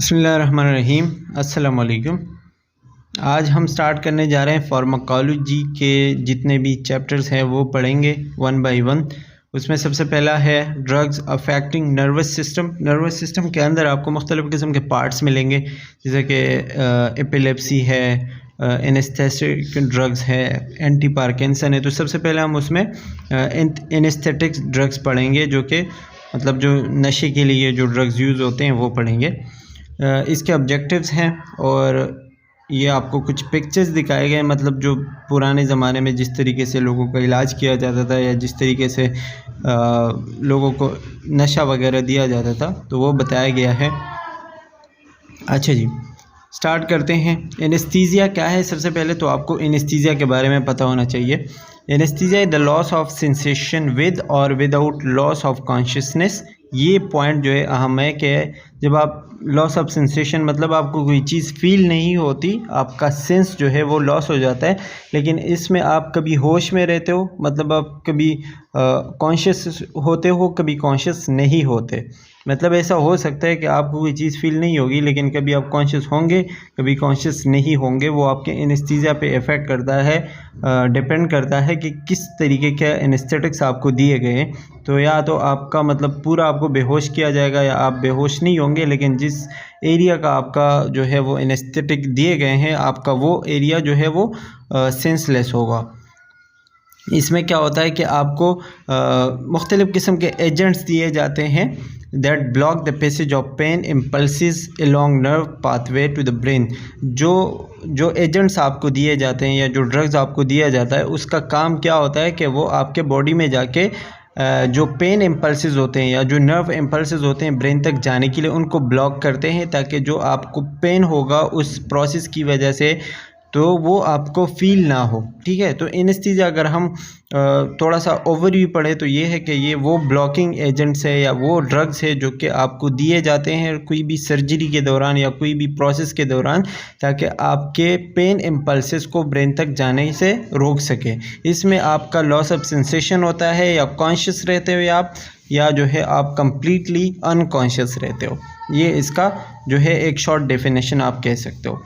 बिस्मिल्लाहिर्रहमानिर्रहीम। अस्सलाम वालेकुम। आज हम स्टार्ट करने जा रहे हैं फार्माकोलॉजी के जितने भी चैप्टर्स हैं वो पढ़ेंगे वन बाय वन। उसमें सबसे पहला है drugs affecting nervous system. Nervous system के अंदर आपको मुख्तलिफ़ किस्म के पार्ट्स मिलेंगे, जैसे कि एपिलेप्सी है, एनेस्थेटिक ड्रग्स है, एंटी पार्किंसन है। तो सबसे पहले हम उसमें एनेस्थेटिक ड्रग्स पढ़ेंगे, जो कि मतलब जो नशे के लिए जो ड्रग्स यूज़ होते हैं वो पढ़ेंगे। इसके ऑब्जेक्टिव्स हैं और ये आपको कुछ पिक्चर्स दिखाए गए, मतलब जो पुराने ज़माने में जिस तरीके से लोगों का इलाज किया जाता था या जिस तरीके से लोगों को नशा वगैरह दिया जाता था, तो वो बताया गया है। अच्छा जी, स्टार्ट करते हैं। एनेस्थीसिया क्या है? सबसे पहले तो आपको एनेस्थीसिया के बारे में पता होना चाहिए। Anaesthesia is the loss of sensation with और विदाउट लॉस ऑफ कॉन्शियसनेस। ये पॉइंट जो है अहम है कि जब आप लॉस ऑफ सेंसेशन मतलब आपको कोई चीज़ फील नहीं होती, आपका सेंस जो है वो लॉस हो जाता है, लेकिन इसमें आप कभी होश में रहते हो, मतलब आप कभी कॉन्शियस होते हो, कभी कॉन्शियस नहीं होते। मतलब ऐसा हो सकता है कि आपको कोई चीज़ फील नहीं होगी, लेकिन कभी आप कॉन्शियस होंगे, कभी कॉन्शियस नहीं होंगे। वो आपके एनेस्थीसिया पे इफ़ेक्ट करता है, डिपेंड करता है कि किस तरीके के एनेस्थेटिक्स आपको दिए गए हैं। तो या तो आपका मतलब पूरा आपको बेहोश किया जाएगा, या आप बेहोश नहीं होंगे, लेकिन जिस एरिया का आपका जो है वो एनेस्थेटिक दिए गए हैं, आपका वो एरिया जो है वो सेंसलेस होगा। इसमें क्या होता है कि आपको मुख्तलिफ़ किस्म के एजेंट्स दिए जाते हैं that block the passage of pain impulses along nerve pathway to the brain. जो एजेंट्स आपको दिए जाते हैं या जो ड्रग्स आपको दिया जाता है, उसका काम क्या होता है कि वो आपके बॉडी में जाके जो पेन इम्पल्सेस होते हैं या जो नर्व इम्पल्सेस होते हैं ब्रेन तक जाने के लिए, उनको ब्लॉक करते हैं, ताकि जो आपको पेन होगा उस प्रोसेस की वजह से तो वो आपको फील ना हो। ठीक है, तो एनेस्थीसिया अगर हम थोड़ा सा ओवरव्यू पढ़े तो ये है कि ये वो ब्लॉकिंग एजेंट्स है या वो ड्रग्स है जो कि आपको दिए जाते हैं कोई भी सर्जरी के दौरान या कोई भी प्रोसेस के दौरान, ताकि आपके पेन इम्पल्सेस को ब्रेन तक जाने से रोक सके। इसमें आपका लॉस ऑफ सेंसेशन होता है, या कॉन्शियस रहते हो आप, या जो है आप कंप्लीटली अनकॉन्शियस रहते हो। ये इसका जो है एक शॉर्ट डेफिनेशन आप कह सकते हो।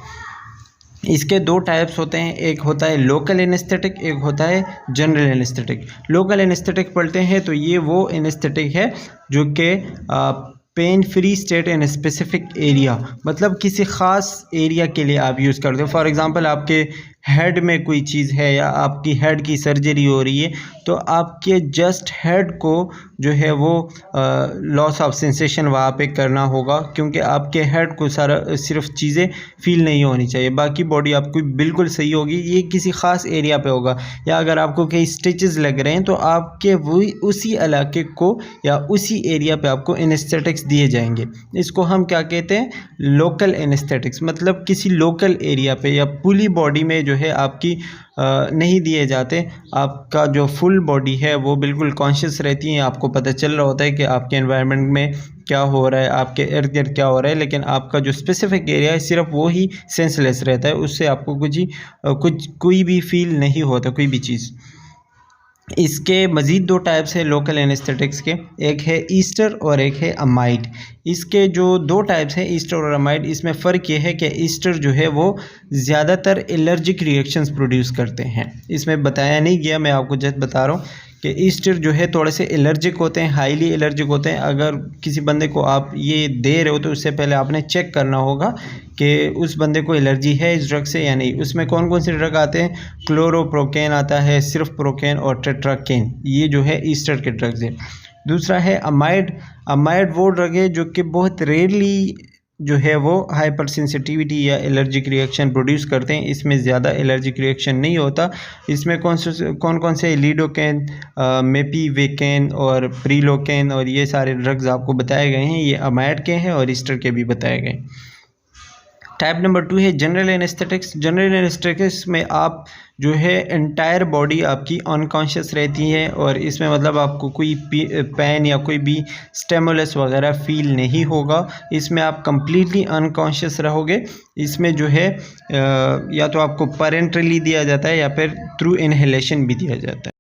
इसके दो टाइप्स होते हैं, एक होता है लोकल एनेस्थेटिक, एक होता है जनरल एनेस्थेटिक। लोकल एनेस्थेटिक पढ़ते हैं तो ये वो एनेस्थेटिक है जो कि pain free state in specific area, मतलब किसी ख़ास एरिया के लिए आप यूज़ करते हो। फॉर एग्ज़ाम्पल आपके हेड में कोई चीज़ है या आपकी हेड की सर्जरी हो रही है, तो आपके जस्ट हेड को जो है वो लॉस ऑफ सेंसेशन वहाँ पे करना होगा, क्योंकि आपके हेड को सारा सिर्फ चीज़ें फील नहीं होनी चाहिए, बाकी बॉडी आपकी बिल्कुल सही होगी। ये किसी ख़ास एरिया पे होगा, या अगर आपको कई स्टिचेस लग रहे हैं तो आपके वही उसी इलाके को या उसी एरिया पे आपको एनेस्थेटिक्स दिए जाएंगे। इसको हम क्या कहते हैं? Local anaesthetics. मतलब किसी लोकल एरिया पे या पूरी बॉडी में जो है आपकी नहीं दिए जाते। आपका जो फुल बॉडी है वो बिल्कुल कॉन्शियस रहती है, आपको पता चल रहा होता है कि आपके एनवायरनमेंट में क्या हो रहा है, आपके इर्द गिर्द क्या हो रहा है, लेकिन आपका जो स्पेसिफिक एरिया है सिर्फ वो ही सेंसलेस रहता है, उससे आपको कोई भी फील नहीं होता, कोई भी चीज़। इसके मज़ीद दो टाइप्स है लोकल एनेस्थेटिक्स के, एक है ईस्टर और एक है अमाइड। इसके जो दो टाइप्स हैं ईस्टर और अमाइड, इसमें फ़र्क ये है कि ईस्टर जो है वो ज़्यादातर एलर्जिक रिएक्शंस प्रोड्यूस करते हैं। इसमें बताया नहीं गया, मैं आपको जस्ट बता रहा हूँ कि ईस्टर जो है थोड़े से एलर्जिक होते हैं, हाईली एलर्जिक होते हैं। अगर किसी बंदे को आप ये दे रहे हो तो उससे पहले आपने चेक करना होगा कि उस बंदे को एलर्जी है इस ड्रग से या नहीं। उसमें कौन कौन से ड्रग आते हैं? क्लोरोप्रोकेन आता है, सिर्फ प्रोकेन और टेट्राकेन, ये जो है ईस्टर के ड्रग्स है। दूसरा है अमाइड। अमाइड वो ड्रग है जो कि बहुत रेयरली जो है वो हाइपर सेंसिटिविटी या एलर्जिक रिएक्शन प्रोड्यूस करते हैं। इसमें ज़्यादा एलर्जिक रिएक्शन नहीं होता। इसमें कौन कौन से लिडोकेन, मेपीवेकेन और प्रीलोकेन और ये सारे ड्रग्स आपको बताए गए हैं, ये अमाइड के हैं और ईस्टर के भी बताए गए। टाइप नंबर 2 है जनरल एनेस्थेटिक्स। जनरल एनेस्थेटिक्स में आप जो है एंटायर बॉडी आपकी अनकॉन्शियस रहती है, और इसमें मतलब आपको कोई पेन या कोई भी स्टिमुलस वगैरह फील नहीं होगा। इसमें आप कंप्लीटली अनकॉन्शियस रहोगे। इसमें जो है या तो आपको पेरेंटली दिया जाता है या फिर थ्रू इनहेलेशन भी दिया जाता है।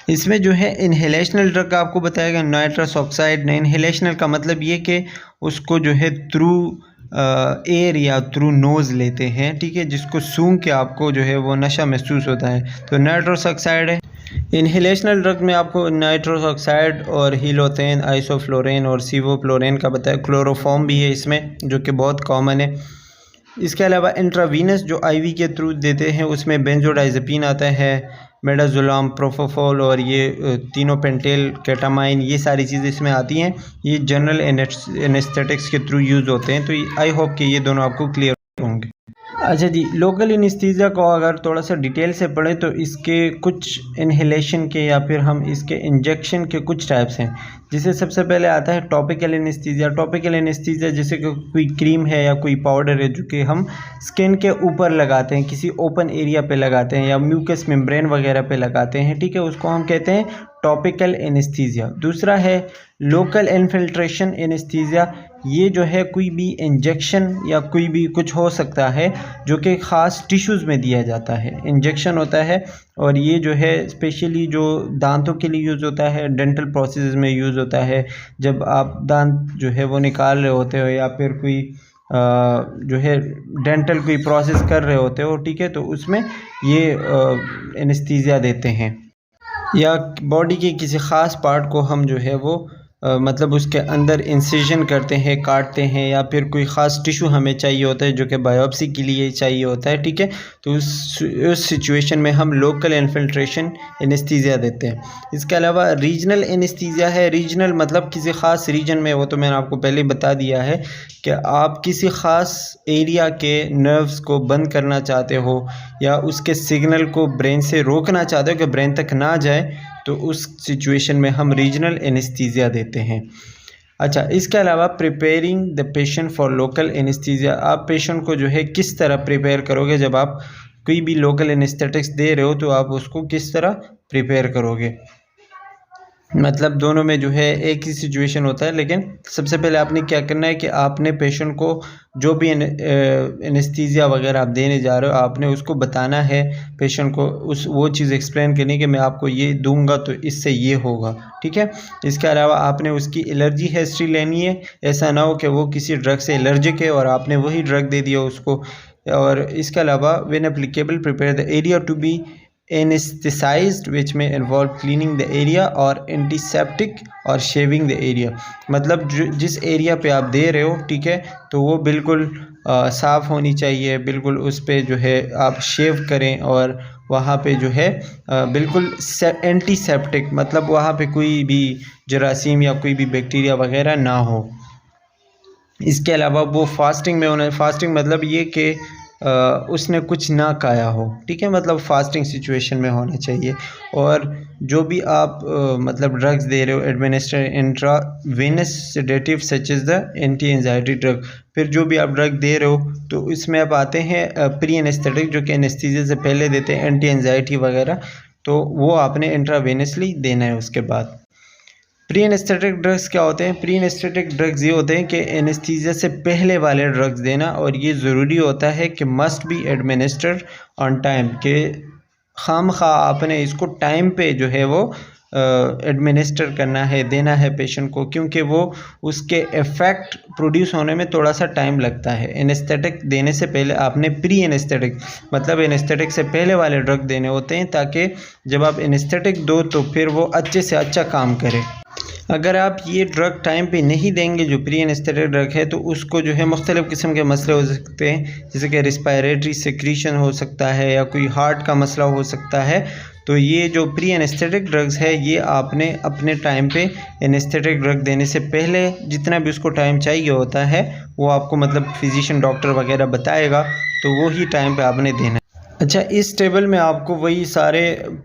इसमें जो है इनहेलेशनल ड्रग आपको बताया गया नाइट्रस ऑक्साइड। इनहेलेशनल का मतलब ये कि उसको जो है थ्रू एयर या थ्रू नोज़ लेते हैं, ठीक है, जिसको सूंघ के आपको जो है वो नशा महसूस होता है, तो नाइट्रस ऑक्साइड है। इन्हेलेशनल ड्रग में आपको नाइट्रस ऑक्साइड और हीलोथेन, आइसोफ्लोरेन और सीवोफ्लोरेन का बताया। क्लोरोफॉर्म भी है इसमें, जो कि बहुत कॉमन है। इसके अलावा इंट्रावीनस जो आईवी के थ्रू देते हैं उसमें बेंजोडाइज़ेपिन आता है, मेडाजोलाम, प्रोफोफोल और ये तीनों पेंटेल, केटामाइन, ये सारी चीज़ें इसमें आती हैं। ये जनरल एनेस्थेटिक्स के थ्रू यूज़ होते हैं। तो आई होप कि ये दोनों आपको क्लियर होंगे। अच्छा जी, लोकल एनेस्थीसिया को अगर थोड़ा सा डिटेल से पढ़ें तो इसके कुछ इन्हेलेशन के या फिर हम इसके इंजेक्शन के कुछ टाइप्स हैं, जिसे सबसे पहले आता है टॉपिकल एनेस्थीसिया। टॉपिकल एनेस्थीसिया जैसे कि कोई क्रीम है या कोई पाउडर है जो कि हम स्किन के ऊपर लगाते हैं, किसी ओपन एरिया पे लगाते हैं या म्यूकस मेम्ब्रेन वगैरह पे लगाते हैं, ठीक है, उसको हम कहते हैं टॉपिकल एनेस्थीसिया। दूसरा है लोकल इन्फिल्ट्रेशन एनेस्थीसिया। ये जो है कोई भी इंजेक्शन या कोई भी कुछ हो सकता है जो कि ख़ास टिश्यूज़ में दिया जाता है, इंजेक्शन होता है। और ये जो है स्पेशली जो दांतों के लिए यूज़ होता है, डेंटल प्रोसेस में यूज़ होता है, जब आप दांत जो है वो निकाल रहे होते हो या फिर कोई जो है डेंटल कोई प्रोसेस कर रहे होते हो, ठीक है, तो उसमें ये एनेस्थीसिया देते हैं। या बॉडी के किसी ख़ास पार्ट को हम जो है वो मतलब उसके अंदर इंसिजन करते हैं, काटते हैं, या फिर कोई ख़ास टिश्यू हमें चाहिए होता है जो कि बायोप्सी के लिए चाहिए होता है, ठीक है, तो उस सिचुएशन में हम लोकल इन्फिल्ट्रेशन एनेस्थीसिया देते हैं। इसके अलावा रीजनल एनेस्थीसिया है। रीजनल मतलब किसी ख़ास रीजन में, वो तो मैंने आपको पहले बता दिया है कि आप किसी ख़ास एरिया के नर्व्स को बंद करना चाहते हो या उसके सिग्नल को ब्रेन से रोकना चाहते हो कि ब्रेन तक ना जाए, तो उस सिचुएशन में हम रीजनल एनेस्थीसिया देते हैं। अच्छा, इसके अलावा preparing the patient for local anaesthesia. आप पेशेंट को जो है किस तरह प्रिपेयर करोगे, जब आप कोई भी लोकल एनेस्थेटिक्स दे रहे हो तो आप उसको किस तरह प्रिपेयर करोगे। मतलब दोनों में जो है एक ही सिचुएशन होता है, लेकिन सबसे पहले आपने क्या करना है कि आपने पेशेंट को जो भी एनेस्थीसिया वगैरह आप देने जा रहे हो, आपने उसको बताना है पेशेंट को, वो चीज़ एक्सप्लेन करनी कि मैं आपको ये दूंगा तो इससे ये होगा, ठीक है। इसके अलावा आपने उसकी एलर्जी हिस्ट्री लेनी है। ऐसा ना हो कि वो किसी ड्रग से एलर्जिक है और आपने वही ड्रग दे दिया उसको। और इसके अलावा when applicable prepare the area to be anesthetized which may involve cleaning the area और antiseptic और shaving the area। मतलब जिस एरिया पे आप दे रहे हो, ठीक है, तो वो बिल्कुल साफ़ होनी चाहिए, बिल्कुल उस पे जो है आप शेव करें और वहाँ पे जो है बिल्कुल एंटीसेप्टिक, मतलब वहाँ पे कोई भी जरासीम या कोई भी बैक्टीरिया वगैरह ना हो। इसके अलावा वो फास्टिंग में होना। फास्टिंग मतलब ये कि उसने कुछ ना खाया हो, ठीक है, मतलब फास्टिंग सिचुएशन में होना चाहिए। और जो भी आप मतलब ड्रग्स दे रहे हो, administer intravenous sedative such is the anti anxiety drug. फिर जो भी आप ड्रग दे रहे हो तो इसमें आप आते हैं प्री एनेस्थेटिक, जो कि एनेस्थीसिया से पहले देते हैं, एंटी एंजाइटी वगैरह, तो वो आपने इंट्रावेनसली देना है। उसके बाद प्री एनेस्थेटिक ड्रग्स क्या होते हैं। प्री एनेस्थेटिक ड्रग्स ये होते हैं कि एनेस्थीसिया से पहले वाले ड्रग्स देना, और ये ज़रूरी होता है कि must be administered on time, कि खामखा आपने इसको टाइम पे जो है वो एडमिनिस्टर करना है, देना है पेशेंट को, क्योंकि वो उसके इफ़ेक्ट प्रोड्यूस होने में थोड़ा सा टाइम लगता है। एनेस्थेटिक देने से पहले आपने प्री एनेस्थेटिक मतलब एनेस्थेटिक से पहले वाले ड्रग देने होते हैं, ताकि जब आप एनेस्थेटिक दो तो फिर वो अच्छे से अच्छा काम करे। अगर आप ये ड्रग टाइम पे नहीं देंगे, जो प्री एनेस्थेटिक ड्रग है, तो उसको जो है मुख्तलिफ़ किस्म के मसले हो सकते हैं, जैसे कि रिस्पायरेटरी सिक्रीशन हो सकता है या कोई हार्ट का मसला हो सकता है। तो ये जो प्री एनेस्थेटिक ड्रग्स है, ये आपने अपने टाइम पे एनेस्थेटिक ड्रग देने से पहले जितना भी उसको टाइम चाहिए होता है, वो आपको मतलब फिजिशियन डॉक्टर वगैरह बताएगा, तो वो ही टाइम पे आपने देना है। अच्छा, इस टेबल में आपको वही सारे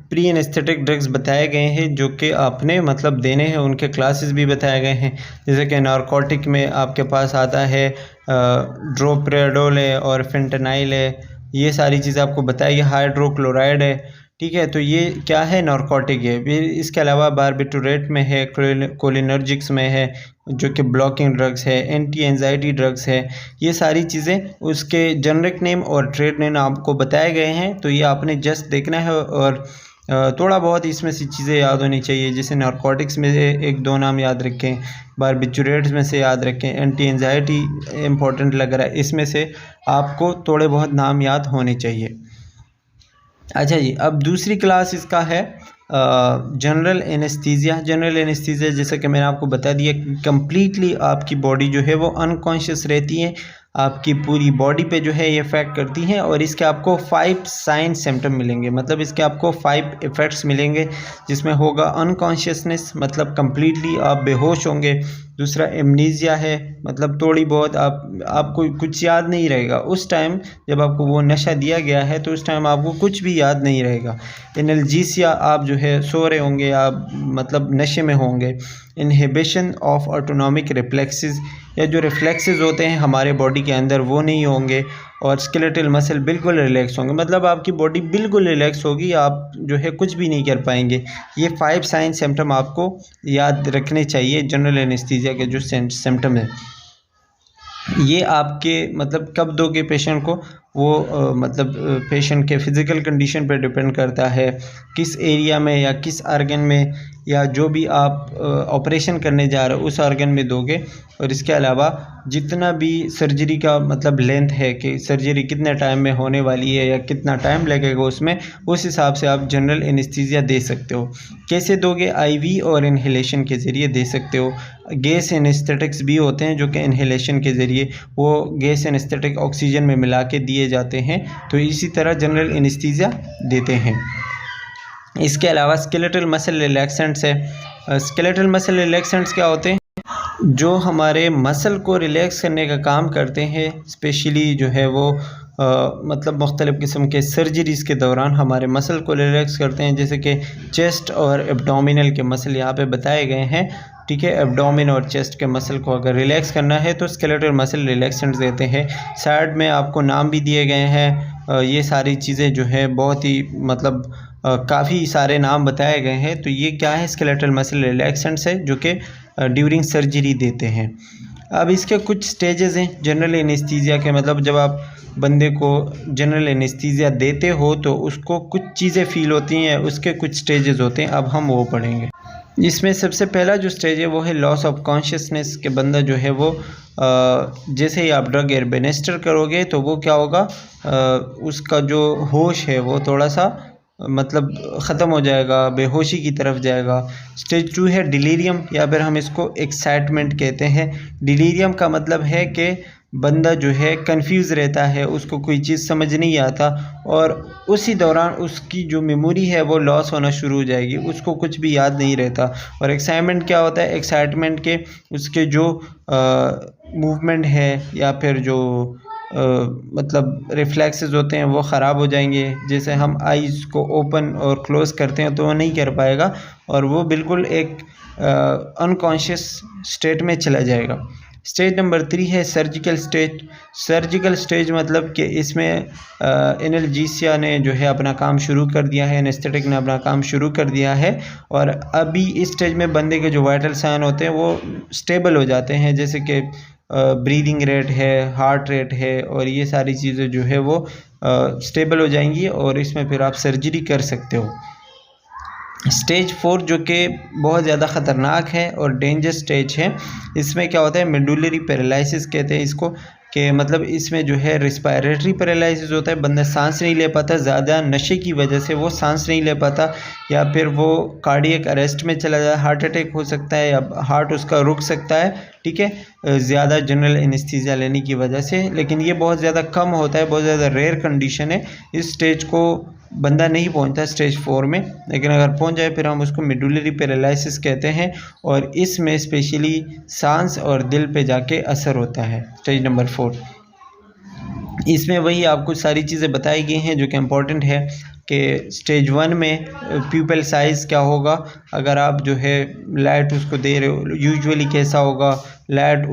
प्री एनेस्थेटिक ड्रग्स बताए गए हैं जो कि आपने मतलब देने हैं, उनके क्लासेस भी बताए गए हैं। जैसे कि नारकोटिक में आपके पास आता है ड्रोप्रेडोल है और फेंटेनाइल है, ये सारी चीज़ें आपको बताई गई। हाइड्रोक्लोराइड है, ठीक है, तो ये क्या है, नारकोटिक है। फिर इसके अलावा बारबिटूरेट में है, कोलिनर्जिक्स में है जो कि ब्लॉकिंग ड्रग्स है, एंटी एंजाइटी ड्रग्स है। ये सारी चीज़ें उसके जेनरिक नेम और ट्रेड नेम आपको बताए गए हैं, तो ये आपने जस्ट देखना है और थोड़ा बहुत इसमें से चीज़ें याद होनी चाहिए, जैसे नारकोटिक्स में से 1-2 नाम याद रखें, बारबिचुरेट्स में से याद रखें, एंटी एंजाइटी इंपॉर्टेंट लग रहा है, इसमें से आपको थोड़े बहुत नाम याद होने चाहिए। अच्छा जी, अब दूसरी क्लास इसका है जनरल एनेस्थीसिया। जनरल एनेस्थीसिया जैसे कि मैंने आपको बता दिया, कम्प्लीटली आपकी बॉडी जो है वो अनकॉन्शियस रहती है, आपकी पूरी बॉडी पे जो है ये इफ़ेक्ट करती हैं, और इसके आपको 5 साइन सिम्टम मिलेंगे, मतलब इसके आपको 5 इफ़ेक्ट्स मिलेंगे, जिसमें होगा अनकॉन्शियसनेस, मतलब कम्प्लीटली आप बेहोश होंगे। दूसरा एमनीजिया है, मतलब थोड़ी बहुत आपको कुछ याद नहीं रहेगा उस टाइम, जब आपको वो नशा दिया गया है तो उस टाइम आपको कुछ भी याद नहीं रहेगा। एनाल्जेसिया, आप जो है सो रहे होंगे, आप मतलब नशे में होंगे। इनहिबिशन ऑफ ऑटोनॉमिक रिफ्लेक्सेस, या जो रिफ्लेक्सेस होते हैं हमारे बॉडी के अंदर वो नहीं होंगे। और स्केलेटल मसल बिल्कुल रिलैक्स होंगे, मतलब आपकी बॉडी बिल्कुल रिलैक्स होगी, आप जो है कुछ भी नहीं कर पाएंगे। ये 5 साइन सिम्टम आपको याद रखने चाहिए जनरल एनेस्थीसिया के जो सिम्टम है। ये आपके मतलब कब दोगे पेशेंट को, वो मतलब पेशेंट के फिज़िकल कंडीशन पर डिपेंड करता है, किस एरिया में या किस आर्गन में, या जो भी आप ऑपरेशन करने जा रहे हो उस आर्गन में दोगे। और इसके अलावा जितना भी सर्जरी का मतलब लेंथ है कि सर्जरी कितने टाइम में होने वाली है या कितना टाइम लगेगा उसमें, उस हिसाब से आप जनरल एनेस्थीसिया दे सकते हो। कैसे दोगे? आईवी और इन्हेलेशन के ज़रिए दे सकते हो। गैस एनेस्थेटिक्स भी होते हैं जो कि इन्हेलेशन के ज़रिए वो गैस एनेस्थेटिक ऑक्सीजन में मिला के दिए जाते हैं, तो इसी तरह जनरल एनेस्थीसिया देते हैं। इसके अलावा स्केलेटल मसल रिलैक्सेंट्स है। स्केलेटल मसल रिलैक्सेंट्स क्या होते हैं? जो हमारे मसल को रिलैक्स करने का काम करते हैं, स्पेशली जो है वो मतलब मुख्तलिफ़ किस्म के सर्जरीज़ के दौरान हमारे मसल को रिलैक्स करते हैं, जैसे कि चेस्ट और एब्डोमिनल के मसल यहाँ पे बताए गए हैं। ठीक है, एब्डोमिन और चेस्ट के मसल को अगर रिलैक्स करना है तो स्केलेटल मसल रिलैक्सेंट्स देते हैं। साइड में आपको नाम भी दिए गए हैं। ये सारी चीज़ें जो है बहुत ही मतलब काफ़ी सारे नाम बताए गए हैं। तो ये क्या है? स्केलेटल मसल रिलैक्सेंट्स है जो कि ड्यूरिंग सर्जरी देते हैं। अब इसके कुछ स्टेजेस हैं जनरल एनेस्थीसिया के, मतलब जब आप बंदे को जनरल एनेस्थीसिया देते हो तो उसको कुछ चीज़ें फ़ील होती हैं, उसके कुछ स्टेजेस होते हैं, अब हम वो पढ़ेंगे। इसमें सबसे पहला जो स्टेज है वो है लॉस ऑफ कॉन्शियसनेस के बंदा जो है वो जैसे ही आप ड्रग एडमिनिस्टर करोगे तो वो क्या होगा, उसका जो होश है वो थोड़ा सा मतलब ख़त्म हो जाएगा, बेहोशी की तरफ जाएगा। स्टेज 2 है डिलीरियम, या फिर हम इसको एक्साइटमेंट कहते हैं। डिलीरियम का मतलब है कि बंदा जो है कंफ्यूज रहता है, उसको कोई चीज़ समझ नहीं आता, और उसी दौरान उसकी जो मेमोरी है वो लॉस होना शुरू हो जाएगी, उसको कुछ भी याद नहीं रहता। और एक्साइटमेंट क्या होता है? एक्साइटमेंट के उसके जो मूवमेंट है या फिर जो मतलब रिफ्लेक्सेस होते हैं वो ख़राब हो जाएंगे। जैसे हम आइज़ को ओपन और क्लोज़ करते हैं तो वो नहीं कर पाएगा, और वो बिल्कुल एक अनकॉन्शियस स्टेट में चला जाएगा। स्टेज नंबर 3 है सर्जिकल स्टेज। सर्जिकल स्टेज मतलब कि इसमें एनाल्जेसिया ने जो है अपना काम शुरू कर दिया है, एनेस्थेटिक ने अपना काम शुरू कर दिया है, और अभी इस स्टेज में बंदे के जो वाइटल साइन होते हैं वो स्टेबल हो जाते हैं, जैसे कि ब्रीदिंग रेट है, हार्ट रेट है, और ये सारी चीज़ें जो है वो स्टेबल हो जाएंगी, और इसमें फिर आप सर्जरी कर सकते हो। स्टेज 4 जो कि बहुत ज़्यादा ख़तरनाक है और डेंजर स्टेज है, इसमें क्या होता है? मेडुलरी पैरालिसिस कहते हैं इसको, कि मतलब इसमें जो है रिस्पायरेटरी पैरालिसिस होता है, बंदा सांस नहीं ले पाता, ज़्यादा नशे की वजह से वो सांस नहीं ले पाता, या फिर वो कार्डियक अरेस्ट में चला जाए, हार्ट अटैक हो सकता है या हार्ट उसका रुक सकता है। ठीक है, ज़्यादा जनरल एनेस्थीसिया लेने की वजह से, लेकिन ये बहुत ज़्यादा कम होता है, बहुत ज़्यादा रेयर कंडीशन है। इस स्टेज को बंदा नहीं पहुंचता स्टेज 4 में, लेकिन अगर पहुंच जाए फिर हम उसको मेडुलरी पैरालिसिस कहते हैं, और इसमें स्पेशली सांस और दिल पे जाके असर होता है। स्टेज नंबर 4 इसमें वही आपको सारी चीज़ें बताई गई हैं जो कि इम्पोर्टेंट है, कि स्टेज 1 में प्यूपिल साइज़ क्या होगा, अगर आप जो है लाइट उसको दे रहे हो, यूजुअली कैसा होगा, लाइट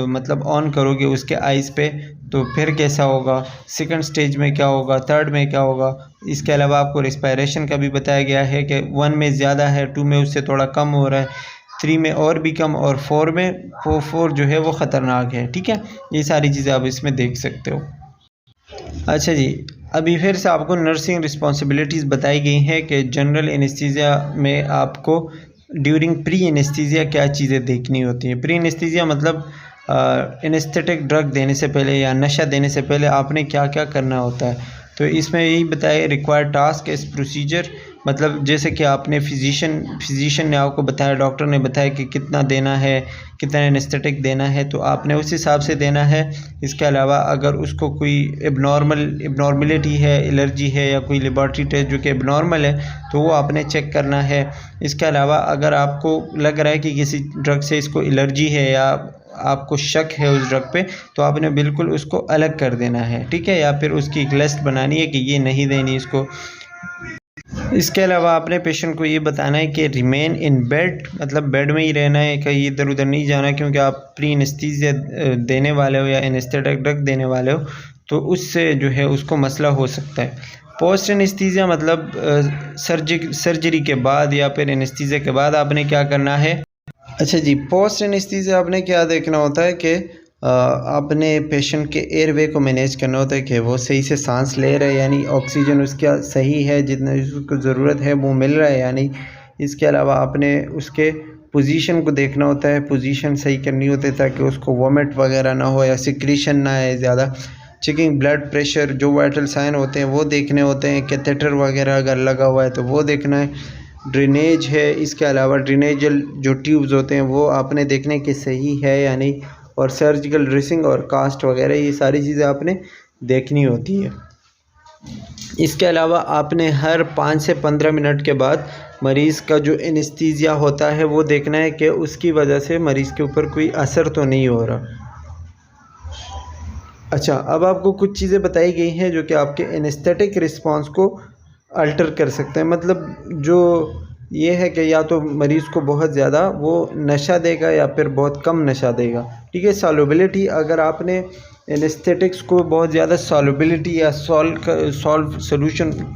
मतलब ऑन करोगे उसके आइज़ पे तो फिर कैसा होगा, सेकंड स्टेज में क्या होगा, थर्ड में क्या होगा। इसके अलावा आपको रिस्पायरेशन का भी बताया गया है कि 1 में ज़्यादा है, 2 में उससे थोड़ा कम हो रहा है, 3 में और भी कम, और 4 में 4 जो है वो ख़तरनाक है। ठीक है, ये सारी चीज़ें आप इसमें देख सकते हो। अच्छा जी, अभी फिर से आपको नर्सिंग रिस्पॉन्सिबिलिटीज़ बताई गई हैं कि जनरल एनेस्थीसिया में आपको ड्यूरिंग प्री एनेस्थीसिया क्या चीज़ें देखनी होती हैं। प्री एनेस्थीसिया मतलब एनेस्थेटिक ड्रग देने से पहले या नशा देने से पहले आपने क्या क्या करना होता है। तो इसमें यही बताया रिक्वायर्ड टास्क इस प्रोसीजर, मतलब जैसे कि आपने फिजिशियन ने आपको बताया, डॉक्टर ने बताया कि कितना देना है, कितना एनेस्थेटिक देना है, तो आपने उस हिसाब से देना है। इसके अलावा अगर उसको कोई एबनॉर्मलिटी है, एलर्जी है या कोई लेबॉर्ट्री टेस्ट जो कि एबनॉर्मल है तो वो आपने चेक करना है। इसके अलावा अगर आपको लग रहा है कि किसी ड्रग से इसको एलर्जी है या आपको शक है उस ड्रग पे, तो आपने बिल्कुल उसको अलग कर देना है, ठीक है, या फिर उसकी एक लिस्ट बनानी है कि ये नहीं देनी इसको। इसके अलावा आपने पेशेंट को ये बताना है कि रिमेन इन बेड, मतलब बेड में ही रहना है, कहीं इधर उधर नहीं जाना, क्योंकि आप प्री एनेस्थीसिया देने वाले हो या एनेस्थेटिक ड्रग देने वाले हो तो उससे जो है उसको मसला हो सकता है। पोस्ट एनेस्थीसिया मतलब सर्जरी के बाद या फिर एनेस्थीसिया के बाद आपने क्या करना है। अच्छा जी, पोस्ट एनेस्थीसिया आपने क्या देखना होता है कि आपने पेशेंट के एयरवे को मैनेज करना होता है कि वो सही से सांस ले रहा है, यानी ऑक्सीजन उसका सही है, जितना उसको ज़रूरत है वो मिल रहा है या नहीं। इसके अलावा आपने उसके पोजीशन को देखना होता है, पोजीशन सही करनी होती है ताकि उसको वॉमिट वगैरह ना हो या सिक्रीशन ना आए ज़्यादा। चेकिंग ब्लड प्रेशर, जो वाइटल साइन होते हैं वो देखने होते हैं। कैथेटर वगैरह अगर लगा हुआ है तो वो देखना है। ड्रेनेज है, इसके अलावा ड्रेनेजल जो ट्यूब्स होते हैं वो आपने देखने कि सही है या नहीं। और सर्जिकल ड्रेसिंग और कास्ट वगैरह ये सारी चीज़ें आपने देखनी होती है। इसके अलावा आपने हर 5 से 15 मिनट के बाद मरीज़ का जो एनेस्थीसिया होता है वो देखना है कि उसकी वजह से मरीज़ के ऊपर कोई असर तो नहीं हो रहा। अच्छा, अब आपको कुछ चीज़ें बताई गई हैं जो कि आपके एनेस्थेटिक रिस्पांस को अल्टर कर सकते हैं। मतलब जो ये है कि या तो मरीज़ को बहुत ज़्यादा वो नशा देगा या फिर बहुत कम नशा देगा, ठीक है। सॉल्युबिलिटी, अगर आपने एनेस्थेटिक्स को बहुत ज़्यादा सॉल्युबिलिटी या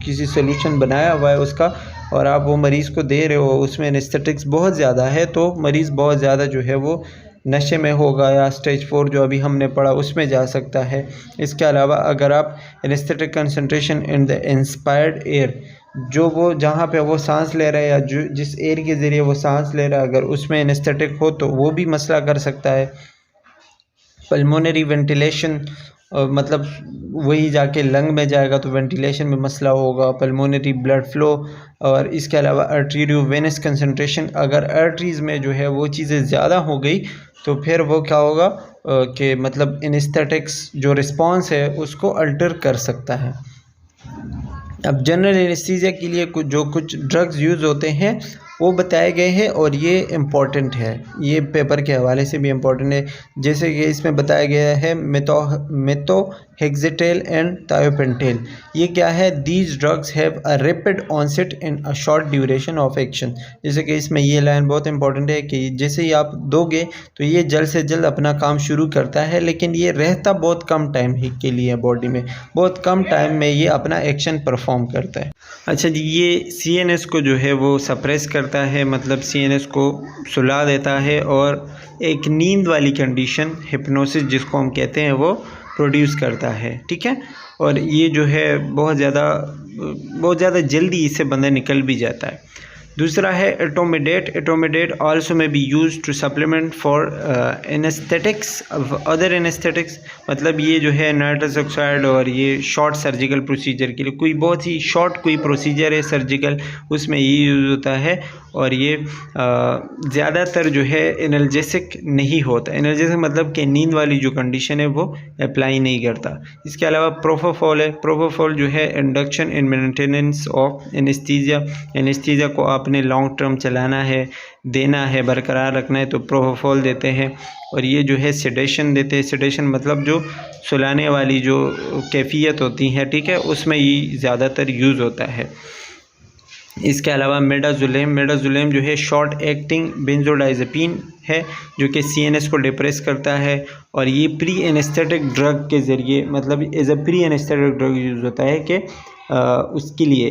किसी सोल्यूशन बनाया हुआ है उसका, और आप वो मरीज़ को दे रहे हो, उसमें एनेस्थेटिक्स बहुत ज़्यादा है तो मरीज़ बहुत ज़्यादा जो है वो नशे में होगा या स्टेज 4 जो अभी हमने पढ़ा उसमें जा सकता है। इसके अलावा अगर आप anaesthetic concentration in the inspired air, जो वो जहाँ पे वो सांस ले रहा है या जो जिस एयर के ज़रिए वो सांस ले रहा है, अगर उसमें एनेस्थेटिक हो तो वो भी मसला कर सकता है। पल्मोनरी वेंटिलेशन, मतलब वही जाके लंग में जाएगा तो वेंटिलेशन में मसला होगा। पल्मोनरी ब्लड फ्लो, और इसके अलावा आर्टेरियो वेनस कंसंट्रेशन, अगर आर्टरीज़ में जो है वो चीज़ें ज़्यादा हो गई तो फिर वो क्या होगा कि मतलब एनेस्थेटिक्स जो रिस्पांस है उसको अल्टर कर सकता है। अब जनरल एनेस्थीसिया के लिए कुछ ड्रग्स यूज़ होते हैं वो बताए गए हैं और ये इम्पॉर्टेंट है, ये पेपर के हवाले से भी इम्पॉर्टेंट है। जैसे कि इसमें बताया गया है मेथोहेक्सेटेल एंड थायोपेंटेल। ये क्या है, these drugs have a rapid onset in a short duration of action. जैसे कि इसमें ये लाइन बहुत इंपॉर्टेंट है कि जैसे ही आप दोगे तो ये जल्द से जल्द अपना काम शुरू करता है, लेकिन ये रहता बहुत कम टाइम के लिए बॉडी में, बहुत कम टाइम में ये अपना एक्शन परफॉर्म करता है। अच्छा जी, ये CNS को जो है वो सप्रेस करता है, मतलब CNS को सुला देता है और एक नींद वाली कंडीशन, हिप्नोसिस जिसको हम कहते हैं, वो प्रोड्यूस करता है, ठीक है। और ये जो है बहुत ज़्यादा जल्दी इससे बंदा निकल भी जाता है। दूसरा है etomidate also may be use to supplement for anaesthetics other anaesthetics, मतलब ये जो है नाइट्रस ऑक्साइड और ये शॉर्ट सर्जिकल प्रोसीजर के लिए, कोई बहुत ही शॉर्ट कोई प्रोसीजर है सर्जिकल, उसमें ये यूज़ होता है। और ये ज़्यादातर जो है एनाल्जेसिक नहीं होता, एनाल्जेसिक मतलब कि नींद वाली जो कंडीशन है वो अप्लाई नहीं करता। इसके अलावा प्रोपोफॉल है, प्रोपोफॉल जो है induction in maintenance of anaesthesia को आपने लॉन्ग टर्म चलाना है, देना है, बरकरार रखना है तो प्रोपोफॉल देते हैं। और ये जो है सेडेशन देते हैं, सेडेशन मतलब जो सुलाने वाली जो कैफियत होती है, ठीक है, उसमें ये ज़्यादातर यूज़ होता है। इसके अलावा मेडाजुलेम जो है शॉर्ट एक्टिंग बेंजोडाइजेपिन है जो कि CNS को डिप्रेस करता है, और ये प्री एनेस्थेटिक ड्रग के ज़रिए, मतलब as a pre anaesthetic drug use होता है कि उसके लिए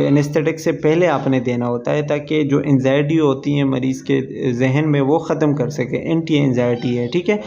एनेस्थेटिक से पहले आपने देना होता है ताकि जो एंजाइटी होती है मरीज़ के जहन में वो ख़त्म कर सके, एंटी एंजाइटी है, ठीक है।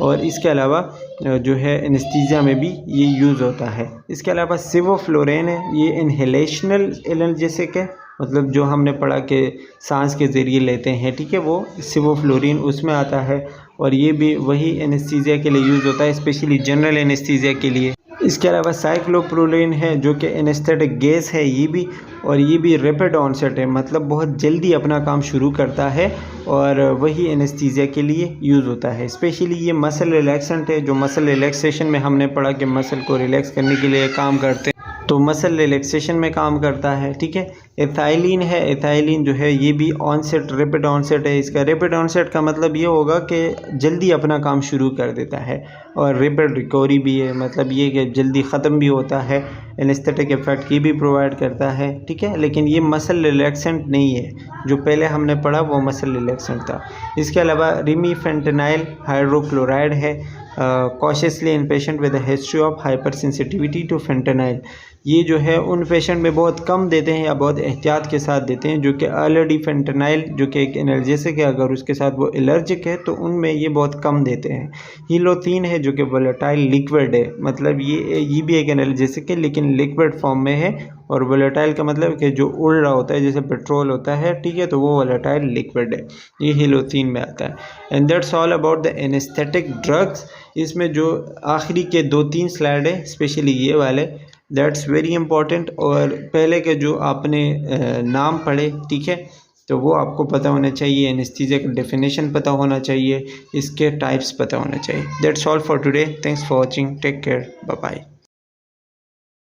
और इसके अलावा जो है एनेस्थीसिया में भी ये यूज़ होता है। इसके अलावा सेवोफ्लोरेन है, ये इनहेलेशनल एनाल्जेसिक है, मतलब जो हमने पढ़ा कि सांस के ज़रिए लेते हैं, ठीक है, वो सेवोफ्लोरिन उसमें आता है। और ये भी वही एनेस्थीसिया के लिए यूज़ होता है, स्पेशली जनरल एनेस्थीसिया के लिए। इसके अलावा साइक्लोप्रोलिन है जो कि एनेस्थेटिक गैस है ये भी, और ये भी रैपिड ऑनसेट है, मतलब बहुत जल्दी अपना काम शुरू करता है और वही एनेस्थीसिया के लिए यूज़ होता है। स्पेशली ये मसल रिलैक्सेंट है, जो मसल रिलैक्सेशन में हमने पढ़ा कि मसल को रिलैक्स करने के लिए काम करते हैं, तो मसल रिलैक्सेशन में काम करता है, ठीक है। एथाइलिन है, एथाइलिन जो है ये भी ऑनसेट, रैपिड ऑनसेट है। इसका रैपिड ऑनसेट का मतलब ये होगा कि जल्दी अपना काम शुरू कर देता है, और रैपिड रिकवरी भी है, मतलब ये कि जल्दी ख़त्म भी होता है, एनेस्थेटिक इफेक्ट ये भी प्रोवाइड करता है, ठीक है। लेकिन ये मसल रिलैक्सेंट नहीं है, जो पहले हमने पढ़ा वो मसल रिलैक्सेंट था। इसके अलावा रिमीफेंटेनाइल हाइड्रोक्लोराइड है, cautiously in patient with history of hypersensitivity to fentanyl. ये जो है उन पेशेंट में बहुत कम देते हैं या बहुत एहतियात के साथ देते हैं जो कि ऑलरेडी फेंटेनाइल जो कि एक एनाल्जेसिक है, अगर उसके साथ वो एलर्जिक है तो उनमें ये बहुत कम देते हैं। हीलोथीन है जो कि वोलेटाइल लिक्विड है, मतलब ये भी एक एनाल्जेसिक है लेकिन लिक्विड फॉर्म में है, और वोलेटाइल का मतलब कि जो उड़ रहा होता है जैसे पेट्रोल होता है, ठीक है, तो वो वोलेटाइल लिक्विड है, ये हीलोथीन में आता है। And that's all about the anaesthetic drugs. इसमें जो आखिरी के 2-3 स्लाइड है, स्पेशली ये वाले, दैट्स वेरी इंपॉर्टेंट। और पहले के जो आपने नाम पढ़े, ठीक है, तो वो आपको पता होना चाहिए, एनेस्थीसिया का डेफिनेशन पता होना चाहिए, इसके टाइप्स पता होना चाहिए। That's all for today, thanks for watching, take care, bye bye.